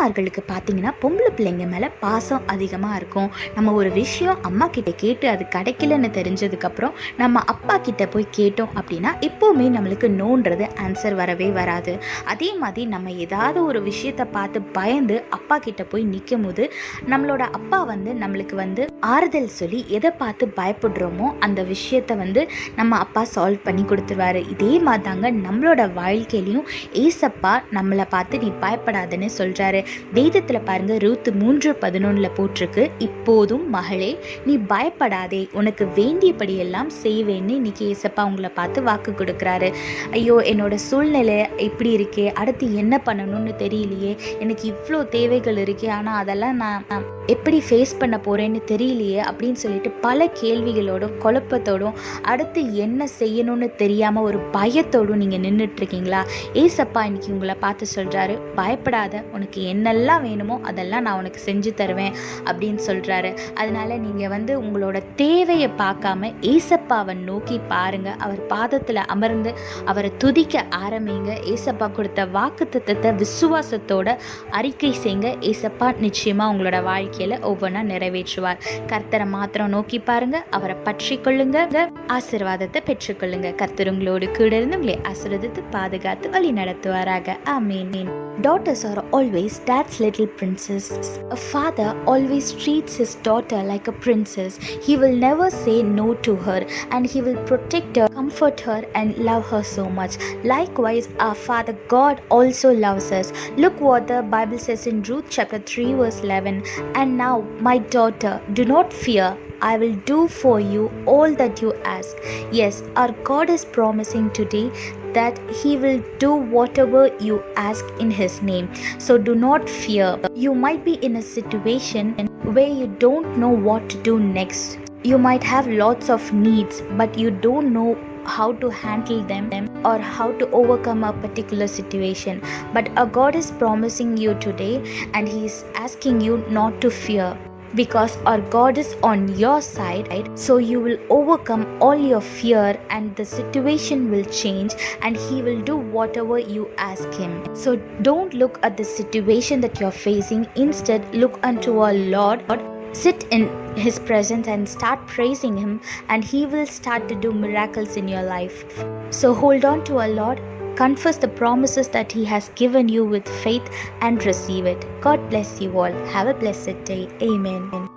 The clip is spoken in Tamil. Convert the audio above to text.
தாய்மார்களுக்கு பார்த்தீங்கன்னா பொம்பளை பிள்ளைங்க மேலே பாசம் அதிகமாக இருக்கும். நம்ம ஒரு விஷயம் அம்மா கிட்ட கேட்டு அது கிடைக்கலன்னு தெரிஞ்சதுக்கப்புறம் நம்ம அப்பா கிட்ட போய் கேட்டோம் அப்படின்னா எப்போவுமே நம்மளுக்கு நோன்றது ஆன்சர் வரவே வராது. அதே மாதிரி நம்ம ஏதாவது ஒரு விஷயத்தை பார்த்து பயந்து அப்பா கிட்ட போய் நிற்கும் போது நம்மளோட அப்பா நம்மளுக்கு ஆறுதல் சொல்லி எதை பார்த்து பயப்படுறோமோ அந்த விஷயத்தை நம்ம அப்பா சால்வ் பண்ணி கொடுத்துருவாரு. இதே மாதிரி தாங்க நம்மளோட வாழ்க்கையிலையும் ஏசப்பா நம்மளை பார்த்து நீ பயப்படாதுன்னு சொல்கிறாரு. வேதத்தில் பாருங்க, ரூத் 3:11 போட்டிருக்கு, இப்போதும் மகளே நீ பயப்படாதே, உனக்கு வேண்டியபடியெல்லாம் செய்வேன்னு இன்னைக்கு ஏசப்பா உங்களை பார்த்து வாக்கு கொடுக்குறாரு. ஐயோ என்னோட சூழ்நிலை எப்படி இருக்கே, அடுத்து என்ன பண்ணணும்னு தெரியலையே, எனக்கு இவ்வளோ தேவைகள் இருக்கே, ஆனால் அதெல்லாம் நான் எப்படி ஃபேஸ் பண்ண போகிறேன்னு தெரியலையே அப்படின்னு சொல்லிட்டு பல கேள்விகளோடும் குழப்பத்தோடும் அடுத்து என்ன செய்யணும்னு தெரியாமல் ஒரு பயத்தோடும் நீங்கள் நின்றுட்டுருக்கீங்களா? ஏசப்பா இன்னைக்கு உங்களை பார்த்து சொல்கிறாரு, பயப்படாத, உனக்கு என்னெல்லாம் வேணுமோ அதெல்லாம் நான் உனக்கு செஞ்சு தருவேன் அப்படின்னு சொல்கிறாரு. அதனால் நீங்கள் உங்களோட தேவையை பார்க்காம ஏசப்பாவை நோக்கி பாருங்கள். அவர் பாதத்தில் அமர்ந்து அவரை துதிக்க ஆரம்பிங்க. ஏசப்பா கொடுத்த வாக்குத்தத்தத்தை விசுவாசத்தோட அறிக்கை செய்யுங்க. ஏசப்பா நிச்சயமாக உங்களோட வாழ்க்கையில் ஒவ்வொன்றா நிறைவேற்றுவார். கர்த்தரை மாத்திரம் நோக்கி பாருங்க, அவரை பற்றி கொள்ளுங்க, ஆசீர்வாதத்தை பெற்றுக்கொள்ளுங்க. கர்த்தர் உங்களோடு கூட இருந்து உங்களை ஆசீர்வதித்து பாதுகாத்து வழி நடத்துவாராக. ஆமென். Daughters are always dad's little princess. A father always treats his daughter like a princess. He will never say no to her and he will protect her, comfort her and love her so much. Likewise, our Father God also loves us. Look what the Bible says in Ruth chapter 3 verse 11. And now, my daughter, do not fear. I will do for you all that you ask. Yes, our God is promising today that He will do whatever you ask in His name. So do not fear. You might be in a situation where you don't know what to do next. You might have lots of needs, but you don't know how to handle them or how to overcome a particular situation. But our God is promising you today and He is asking you not to fear, because our God is on your side, right? So you will overcome all your fear and the situation will change and He will do whatever you ask Him. So don't look at the situation that you're facing. Instead, look unto our Lord. Sit in His presence and start praising Him and He will start to do miracles in your life. So hold on to our Lord. Confess the promises that He has given you with faith and receive it. God bless you all. Have a blessed day. Amen.